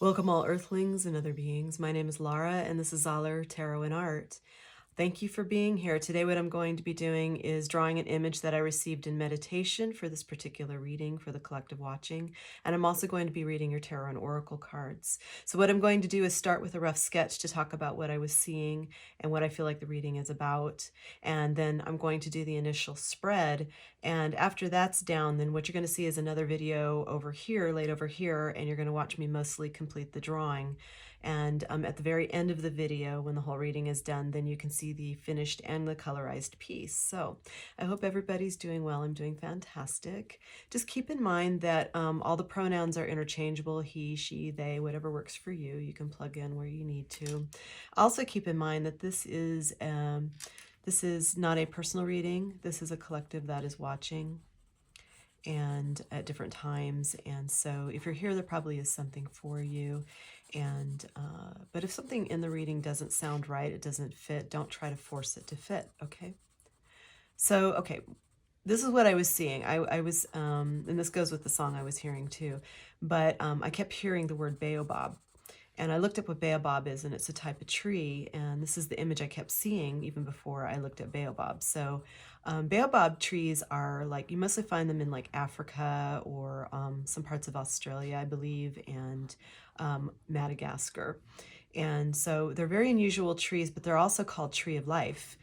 Welcome all earthlings and other beings. My name is Lara and this is Zoller Tarot and Art. Thank you for being here. Today what I'm going to be doing is drawing an image that I received in meditation for this particular reading for the collective watching. And I'm also going to be reading your tarot and oracle cards. So what I'm going to do is start with a rough sketch to talk about what I was seeing and what I feel like the reading is about. And then I'm going to do the initial spread. And after that's down, then what you're going to see is another video over here, laid over here, and you're going to watch me mostly complete the drawing. And at the very end of the video, when the whole reading is done, then you can see the finished and the colorized piece. So I hope everybody's doing well. I'm doing fantastic. Just keep in mind that all the pronouns are interchangeable: he, she, they, whatever works for you. You can plug in where you need to. Also keep in mind that this is not a personal reading. This is a collective that is watching and at different times. And so if you're here, there probably is something for you. And but if something in the reading doesn't sound right, it doesn't fit, don't try to force it to fit, okay? So, okay, this is what I was seeing. I was, and this goes with the song I was hearing too, but I kept hearing the word baobab. And I looked up what baobab is, and it's a type of tree, and this is the image I kept seeing even before I looked at baobab. So baobab trees are like, you mostly find them in like Africa or some parts of Australia, I believe, and Madagascar. And so they're very unusual trees, but they're also called tree of life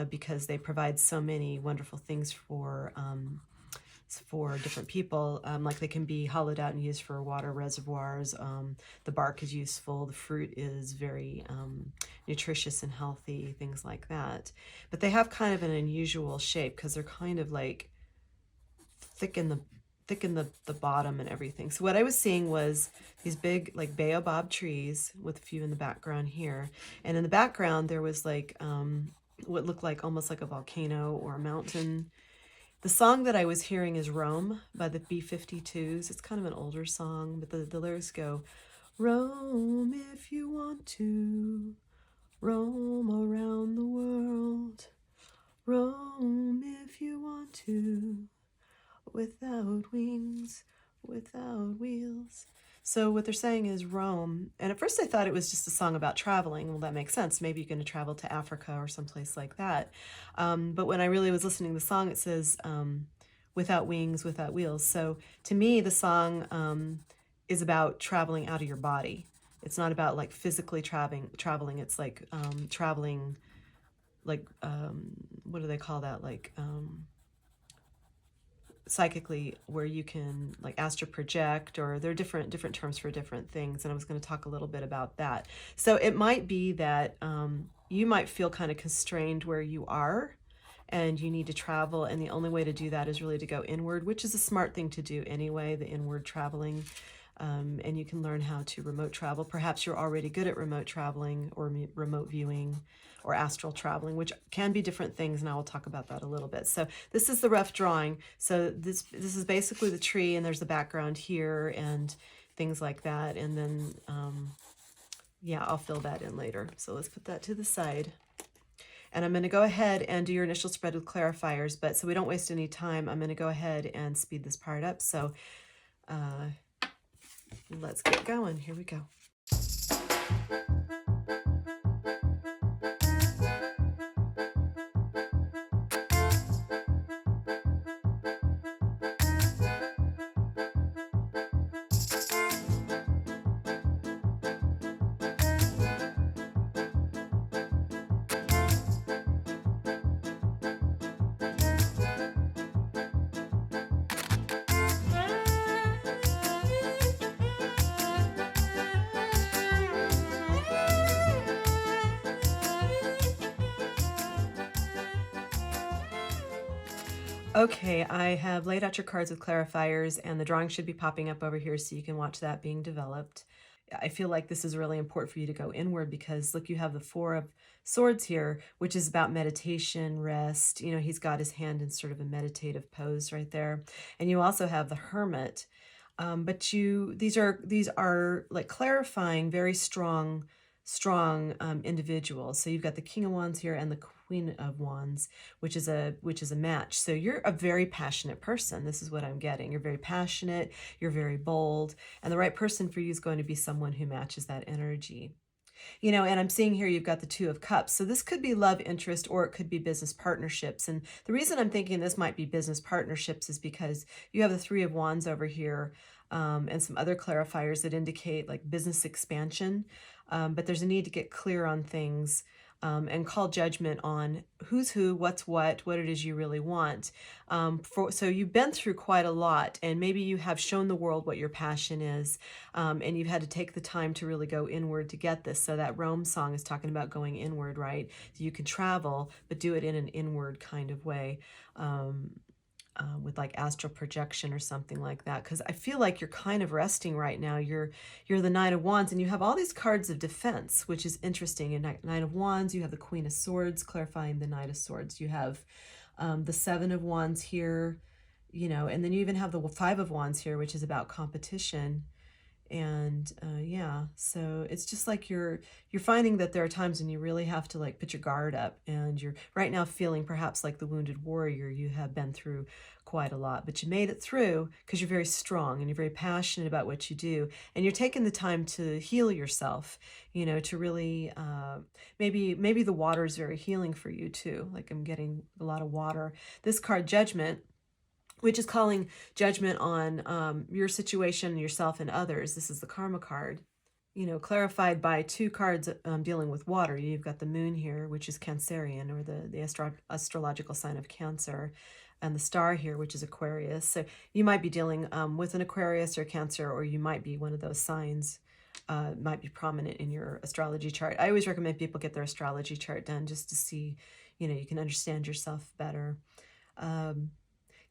because they provide so many wonderful things for different people. Like they can be hollowed out and used for water reservoirs. The bark is useful. The fruit is very nutritious and healthy, things like that. But they have kind of an unusual shape because they're kind of like thick in the bottom and everything. So what I was seeing was these big like baobab trees with a few in the background here. And in the background there was like what looked like almost like a volcano or a mountain. The song that I was hearing is Roam by the B-52s. It's kind of an older song, but the lyrics go, roam if you want to, roam around the world, roam if you want to, without wings, without wheels. So what they're saying is roam. And at first I thought it was just a song about traveling. Well, that makes sense. Maybe you're going to travel to Africa or someplace like that. But when I really was listening to the song, it says without wings, without wheels. So to me, the song is about traveling out of your body. It's not about like physically traveling. It's like traveling, like, what do they call that? Like, psychically, where you can like astral project, or there are different terms for different things, and I was going to talk a little bit about that. So it might be that you might feel kind of constrained where you are and you need to travel, and the only way to do that is really to go inward, which is a smart thing to do anyway, the inward traveling. And you can learn how to remote travel. Perhaps you're already good at remote traveling or remote viewing or astral traveling, which can be different things, and I will talk about that a little bit. So this is the rough drawing. So this is basically the tree, and there's the background here and things like that. And then, yeah, I'll fill that in later. So let's put that to the side. And I'm going to go ahead and do your initial spread with clarifiers, but so we don't waste any time, I'm going to go ahead and speed this part up. So let's get going. Here we go. Okay, I have laid out your cards with clarifiers, and the drawing should be popping up over here so you can watch that being developed. I feel like this is really important for you to go inward because look, you have the Four of Swords here, which is about meditation, rest. You know, he's got his hand in sort of a meditative pose right there. And you also have the Hermit. But these are like clarifying, very strong individuals. So you've got the King of Wands here and the Queen of Wands, which is a match. So you're a very passionate person. This is what I'm getting. You're very passionate, you're very bold, and the right person for you is going to be someone who matches that energy. You know, and I'm seeing here you've got the Two of Cups. So this could be love interest or it could be business partnerships. And the reason I'm thinking this might be business partnerships is because you have the Three of Wands over here, and some other clarifiers that indicate like business expansion. But there's a need to get clear on things, and call judgment on who's who, what's what it is you really want. So you've been through quite a lot, and maybe you have shown the world what your passion is, and you've had to take the time to really go inward to get this. So that Rome song is talking about going inward, right? So you can travel, but do it in an inward kind of way. With like astral projection or something like that, because I feel like you're kind of resting right now. You're the Knight of Wands, and you have all these cards of defense, which is interesting. In Knight of Wands, you have the Queen of Swords, clarifying the Knight of Swords. You have the Seven of Wands here, you know, and then you even have the Five of Wands here, which is about competition. And yeah, so it's just like you're finding that there are times when you really have to like put your guard up, and you're right now feeling perhaps like the wounded warrior. You have been through quite a lot, but you made it through because you're very strong and you're very passionate about what you do, and you're taking the time to heal yourself, you know, to really maybe the water is very healing for you too. Like I'm getting a lot of water. This card, Judgment, which is calling judgment on your situation, yourself, and others. This is the Karma card, you know, clarified by two cards dealing with water. You've got the Moon here, which is Cancerian, or the astrological sign of Cancer, and the Star here, which is Aquarius. So you might be dealing with an Aquarius or Cancer, or you might be one of those signs. Might be prominent in your astrology chart. I always recommend people get their astrology chart done just to see, you know, you can understand yourself better.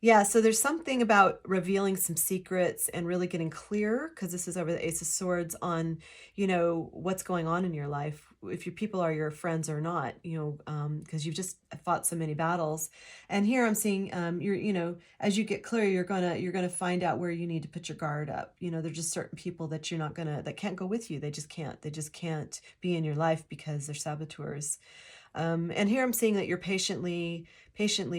Yeah, so there's something about revealing some secrets and really getting clear, because this is over the Ace of Swords, on, you know, what's going on in your life, if your people are your friends or not, you know, because you've just fought so many battles. And here I'm seeing you're, you know, as you get clear, you're gonna find out where you need to put your guard up. You know, there's just certain people that you're not gonna, that can't go with you. They just can't be in your life because they're saboteurs. And here I'm seeing that you're patiently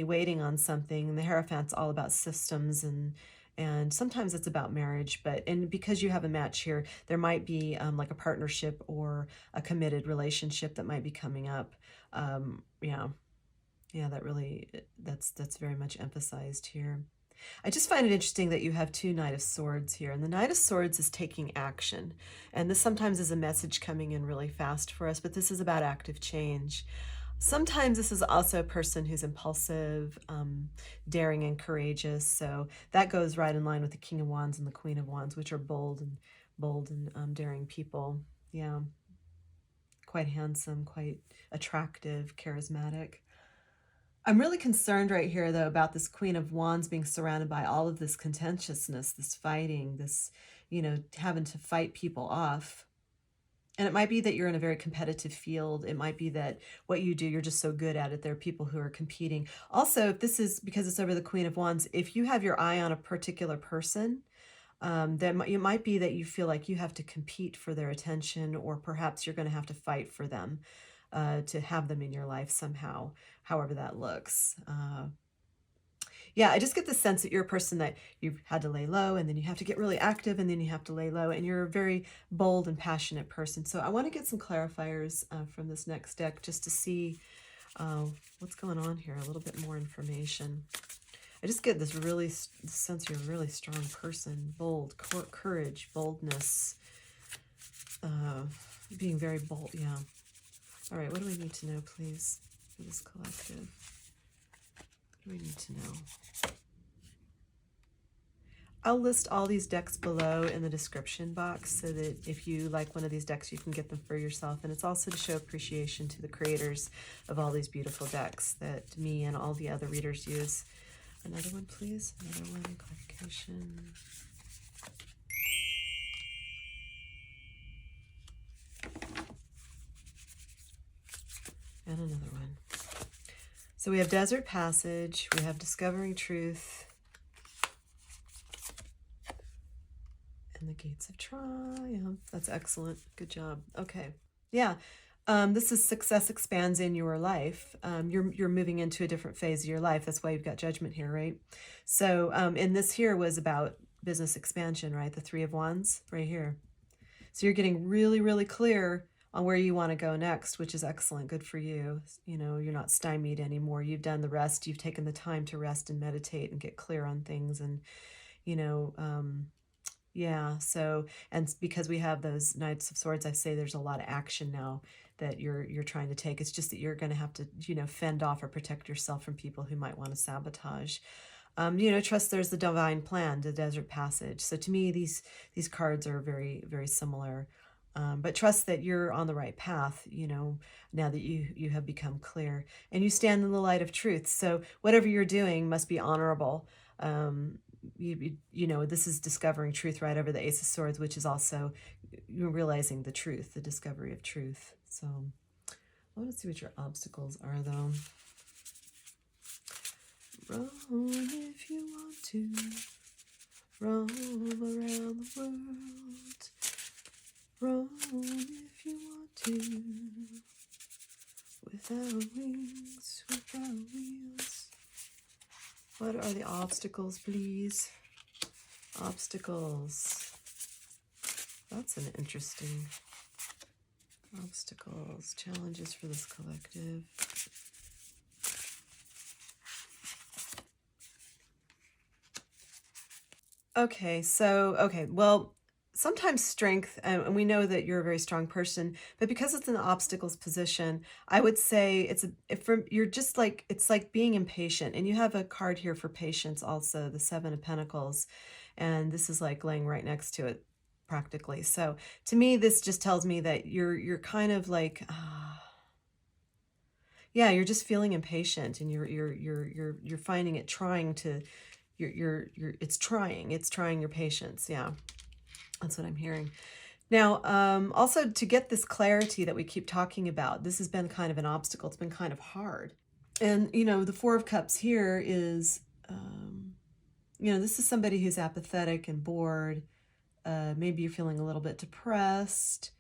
waiting on something. And the Hierophant's all about systems, and sometimes it's about marriage. And because you have a match here, there might be like a partnership or a committed relationship that might be coming up. Yeah, that's very much emphasized here. I just find it interesting that you have two Knight of Swords here, and the Knight of Swords is taking action. And this sometimes is a message coming in really fast for us, but this is about active change. Sometimes this is also a person who's impulsive, daring, and courageous. So that goes right in line with the King of Wands and the Queen of Wands, which are bold and daring people. Yeah, quite handsome, quite attractive, charismatic. I'm really concerned right here, though, about this Queen of Wands being surrounded by all of this contentiousness, this fighting, this, you know, having to fight people off. And it might be that you're in a very competitive field. It might be that what you do, you're just so good at it. There are people who are competing. Also, if this is, because it's over the Queen of Wands, if you have your eye on a particular person, then it might be that you feel like you have to compete for their attention, or perhaps you're going to have to fight for them, to have them in your life somehow, however that looks. Yeah, I just get the sense that you're a person that you've had to lay low, and then you have to get really active, and then you have to lay low, and you're a very bold and passionate person. So I want to get some clarifiers from this next deck just to see what's going on here, a little bit more information. I just get this really sense you're a really strong person, bold, courage, boldness, being very bold, yeah. All right, what do we need to know, please, for this collective? What do we need to know? I'll list all these decks below in the description box so that if you like one of these decks, you can get them for yourself. And it's also to show appreciation to the creators of all these beautiful decks that me and all the other readers use. Another one, please. Another one, clarification. And another one. So we have Desert Passage, we have Discovering Truth, and the Gates of Triumph. That's excellent. Good job. Okay. Yeah. This is success expands in your life. You're moving into a different phase of your life. That's why you've got Judgment here, right? So, and this here was about business expansion, right? The Three of Wands right here. So you're getting really, really clear on where you want to go next, which is excellent. Good for you. You know, you're not stymied anymore. You've done the rest. You've taken the time to rest and meditate and get clear on things. And, you know, yeah, so, and because we have those Knights of Swords, I say there's a lot of action now that you're trying to take. It's just that you're going to have to, you know, fend off or protect yourself from people who might want to sabotage. You know, trust there's the divine plan, the desert passage. So to me, these cards are very, very similar. But trust that you're on the right path, you know, now that you have become clear and you stand in the light of truth. So whatever you're doing must be honorable. You know, this is discovering truth right over the Ace of Swords, which is also you're realizing the truth, the discovery of truth. So I want to see what your obstacles are, though. Run if you want to, roam around the world. Run if you want to, without wings, without wheels. What are the obstacles, please? Obstacles. That's an interesting obstacles, challenges for this collective. Okay, well, sometimes strength, and we know that you're a very strong person, but because it's an obstacles position, I would say you're just like, it's like being impatient. And you have a card here for patience also, the Seven of Pentacles, and this is like laying right next to it practically. So to me, this just tells me that you're kind of like, yeah, you're just feeling impatient, and you're finding it trying to, it's trying your patience. Yeah. That's what I'm hearing. Now, also to get this clarity that we keep talking about, this has been kind of an obstacle. It's been kind of hard. And, you know, the Four of Cups here is, you know, this is somebody who's apathetic and bored. Maybe you're feeling a little bit depressed.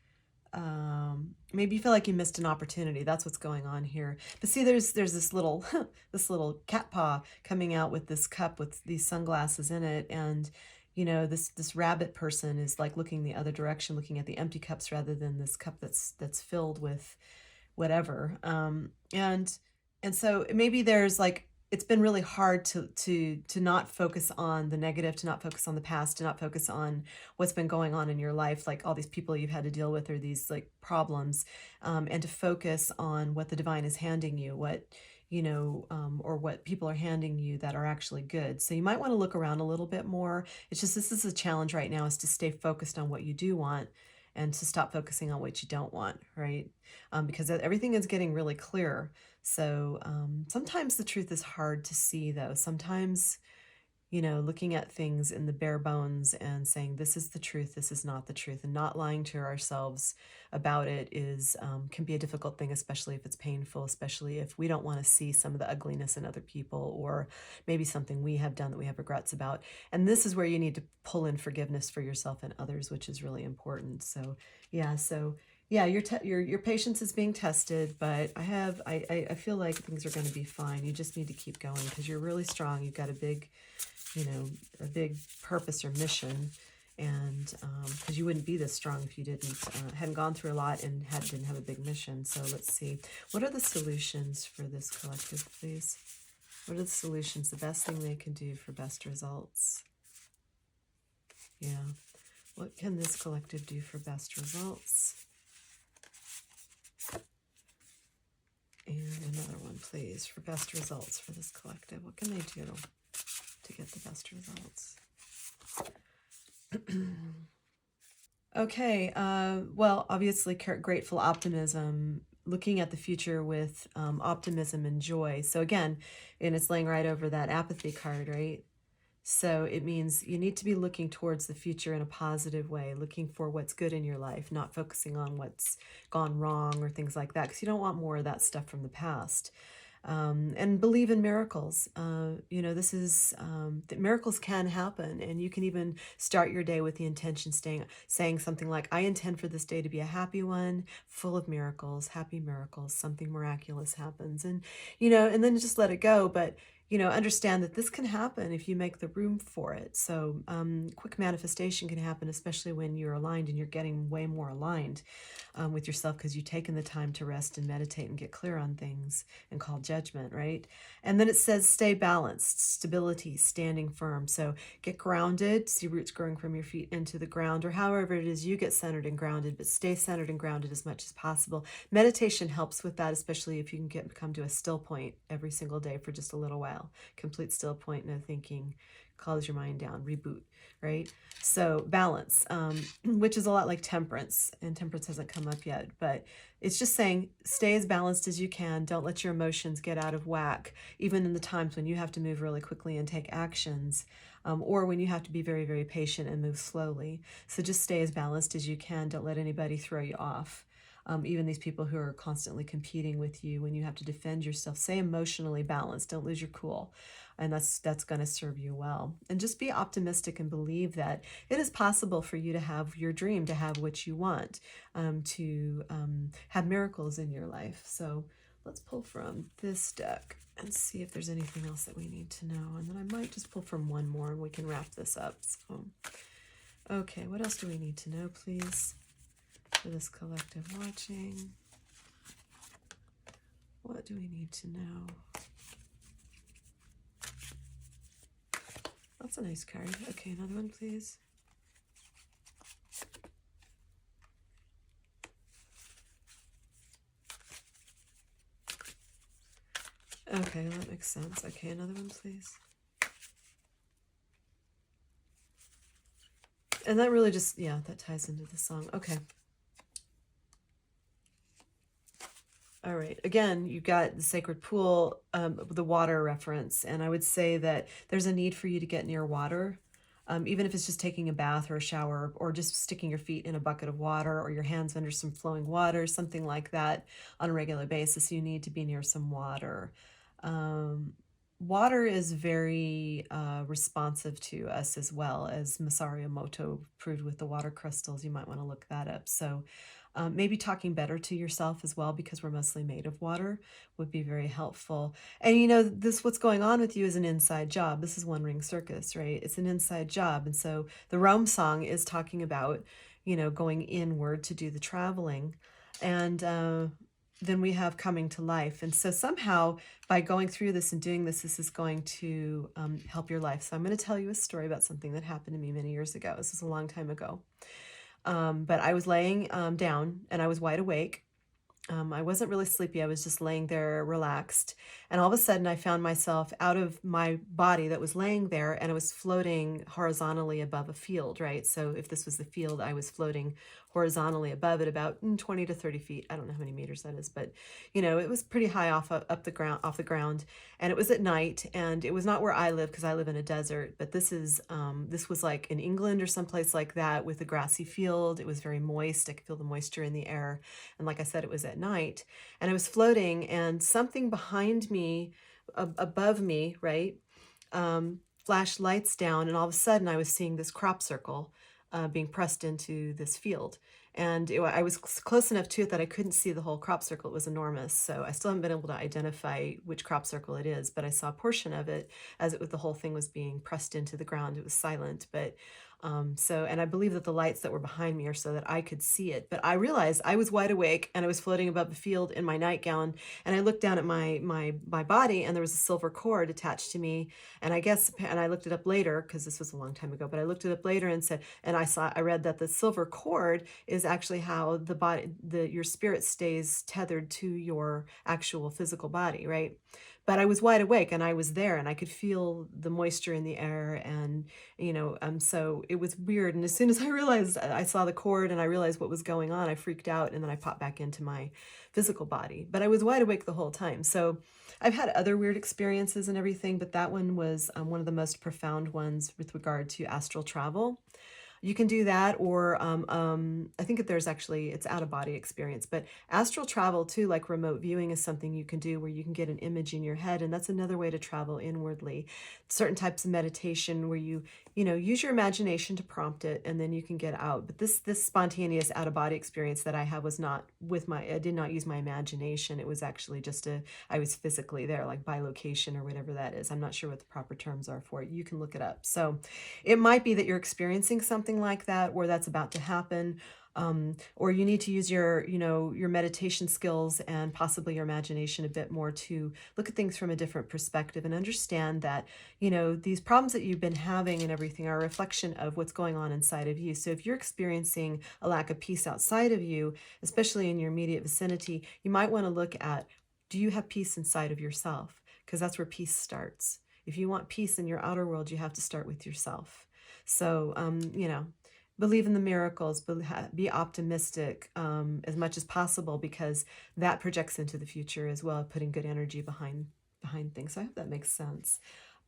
Maybe you feel like you missed an opportunity. That's what's going on here. But see, there's this little this little cat paw coming out with this cup with these sunglasses in it, and you know, this rabbit person is like looking the other direction, looking at the empty cups rather than this cup that's filled with whatever. And so maybe there's like, it's been really hard to not focus on the negative, to not focus on the past, to not focus on what's been going on in your life, like all these people you've had to deal with or these like problems, and to focus on what the divine is handing you, what, you know, or what people are handing you that are actually good. So you might want to look around a little bit more. It's just, this is a challenge right now, is to stay focused on what you do want and to stop focusing on what you don't want, right? Because everything is getting really clear. So sometimes the truth is hard to see, though. Sometimes, you know, looking at things in the bare bones and saying, this is the truth, this is not the truth, and not lying to ourselves about it is can be a difficult thing, especially if it's painful, especially if we don't want to see some of the ugliness in other people, or maybe something we have done that we have regrets about. And this is where you need to pull in forgiveness for yourself and others, which is really important. So yeah, your patience is being tested, but I feel like things are going to be fine. You just need to keep going because you're really strong. You've got a big, you know, a big purpose or mission, and because you wouldn't be this strong if you hadn't gone through a lot and didn't have a big mission. So let's see, what are the solutions for this collective, please? What are the solutions? The best thing they can do for best results. Yeah, what can this collective do for best results? And another one, please, for best results for this collective. What can they do to get the best results? Okay, well, obviously, grateful optimism, looking at the future with optimism and joy. So again, and it's laying right over that apathy card, right? So it means you need to be looking towards the future in a positive way, looking for what's good in your life, not focusing on what's gone wrong or things like that, because you don't want more of that stuff from the past. And believe in miracles. You know, this is that miracles can happen, and you can even start your day with the intention saying something like, I intend for this day to be a happy one, full of miracles, happy miracles, something miraculous happens. And, you know, and then just let it go. But, you know, understand that this can happen if you make the room for it. So quick manifestation can happen, especially when you're aligned and you're getting way more aligned with yourself because you've taken the time to rest and meditate and get clear on things and call judgment, right? And then it says stay balanced, stability, standing firm. So get grounded, see roots growing from your feet into the ground, or however it is you get centered and grounded, but stay centered and grounded as much as possible. Meditation helps with that, especially if you can come to a still point every single day for just a little while. Complete still point, no thinking, calms your mind down, reboot, right? So balance, which is a lot like temperance, and temperance hasn't come up yet, but it's just saying stay as balanced as you can. Don't let your emotions get out of whack, even in the times when you have to move really quickly and take actions, or when you have to be very, very patient and move slowly. So just stay as balanced as you can. Don't let anybody throw you off. Even these people who are constantly competing with you when you have to defend yourself, stay emotionally balanced. Don't lose your cool. And that's going to serve you well. And just be optimistic and believe that it is possible for you to have your dream, to have what you want, to have miracles in your life. So let's pull from this deck and see if there's anything else that we need to know. And then I might just pull from one more and we can wrap this up. So, okay, what else do we need to know, please, for this collective watching? What do we need to know? That's a nice card. Okay, another one, please. Okay, that makes sense. Okay, another one, please. And that really just, yeah, that ties into the song. Okay. All right. Again, you got the sacred pool, the water reference. And I would say that there's a need for you to get near water, even if it's just taking a bath or a shower, or just sticking your feet in a bucket of water or your hands under some flowing water, something like that on a regular basis. You need to be near some water. Water is very responsive to us, as well as Masaru Emoto proved with the water crystals. You might want to look that up. So maybe talking better to yourself as well, because we're mostly made of water, would be very helpful. And you know, what's going on with you is an inside job. This is One Ring Circus, right? It's an inside job. And so the Rome song is talking about, you know, going inward to do the traveling. And then we have coming to life. And so somehow by going through this and doing this, this is going to help your life. So I'm going to tell you a story about something that happened to me many years ago. This is a long time ago. But I was laying down and I was wide awake. I wasn't really sleepy. I was just laying there relaxed. And all of a sudden I found myself out of my body that was laying there, and I was floating horizontally above a field, right? So if this was the field, I was floating horizontally above it about 20 to 30 feet. I don't know how many meters that is, but you know, it was pretty high off the ground. And it was at night, and it was not where I live because I live in a desert, but this was like in England or someplace like that, with a grassy field. It was very moist. I could feel the moisture in the air. And like I said, it was at night, and I was floating, and something behind me, above me, right, flashed lights down, and all of a sudden I was seeing this crop circle being pressed into this field. And I was close enough to it that I couldn't see the whole crop circle. It was enormous. So I still haven't been able to identify which crop circle it is, but I saw a portion of it as the whole thing was being pressed into the ground. It was silent, but and I believe that the lights that were behind me are so that I could see it. But I realized I was wide awake and I was floating above the field in my nightgown, and I looked down at my body, and there was a silver cord attached to me. And I looked it up later, because this was a long time ago, but I looked it up later and I read that the silver cord is actually how your spirit stays tethered to your actual physical body, right? But I was wide awake and I was there, and I could feel the moisture in the air, and you know, so it was weird. And as soon as I saw the cord and I realized what was going on, I freaked out, and then I popped back into my physical body. But I was wide awake the whole time. So I've had other weird experiences and everything, but that one was one of the most profound ones with regard to astral travel. you can do that, or I think that there's actually, it's out of body experience, but astral travel too, like remote viewing, is something you can do where you can get an image in your head, and that's another way to travel inwardly. Certain types of meditation where you know, use your imagination to prompt it, and then you can get out. But this spontaneous out of body experience that I have was not with my, I did not use my imagination. It was actually just I was physically there, like by location or whatever that is. I'm not sure what the proper terms are for it. You can look it up. So it might be that you're experiencing something like that, or that's about to happen. Or you need to use your, you know, your meditation skills and possibly your imagination a bit more to look at things from a different perspective and understand that, you know, these problems that you've been having and everything are a reflection of what's going on inside of you. So if you're experiencing a lack of peace outside of you, especially in your immediate vicinity, you might want to look at, do you have peace inside of yourself? Because that's where peace starts. If you want peace in your outer world, you have to start with yourself. So, you know, believe in the miracles, be optimistic as much as possible, because that projects into the future as well, putting good energy behind things. So I hope that makes sense.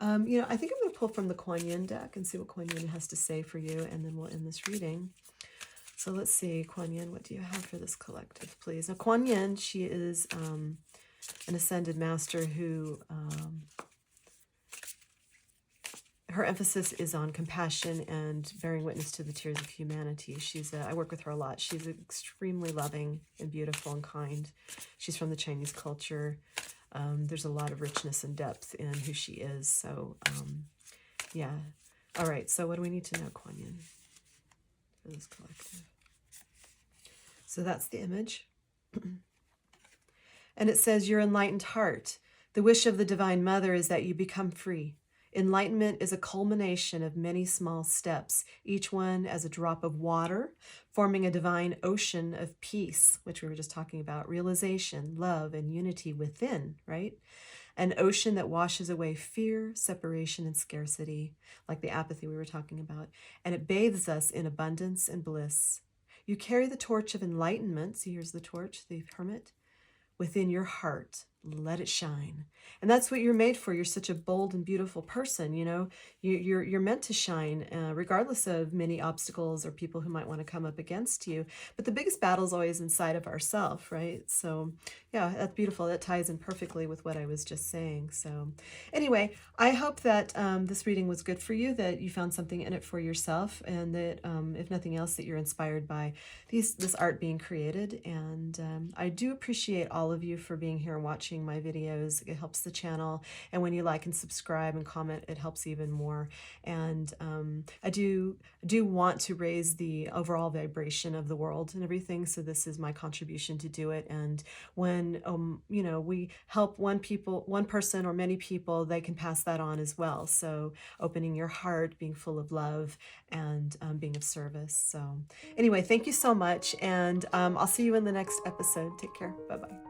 You know, I think I'm going to pull from the Quan Yin deck and see what Quan Yin has to say for you, and then we'll end this reading. So let's see, Quan Yin, what do you have for this collective, please? Now, Quan Yin, she is an ascended master who... her emphasis is on compassion and bearing witness to the tears of humanity. I work with her a lot. She's extremely loving and beautiful and kind. She's from the Chinese culture. There's a lot of richness and depth in who she is. So, yeah. All right. So what do we need to know, Quan Yin, for this collective? So that's the image. And it says, your enlightened heart. The wish of the Divine Mother is that you become free. Enlightenment is a culmination of many small steps, each one as a drop of water, forming a divine ocean of peace, which we were just talking about, realization, love, and unity within, right? An ocean that washes away fear, separation, and scarcity, like the apathy we were talking about, and it bathes us in abundance and bliss. You carry the torch of enlightenment, see here's the torch, the hermit, within your heart. Let it shine. And that's what you're made for. You're such a bold and beautiful person, you know. You're meant to shine, regardless of many obstacles or people who might want to come up against you. But the biggest battle is always inside of ourselves, right? So yeah, that's beautiful. That ties in perfectly with what I was just saying. So anyway, I hope that this reading was good for you, that you found something in it for yourself, and that if nothing else, that you're inspired by this art being created. And I do appreciate all of you for being here and watching my videos. It helps the channel, and when you like and subscribe and comment, it helps even more. And I do want to raise the overall vibration of the world and everything, so this is my contribution to do it. And when you know, we help one person or many people, they can pass that on as well. So opening your heart, being full of love, and being of service. So anyway, thank you so much, and I'll see you in the next episode. Take care. Bye-bye.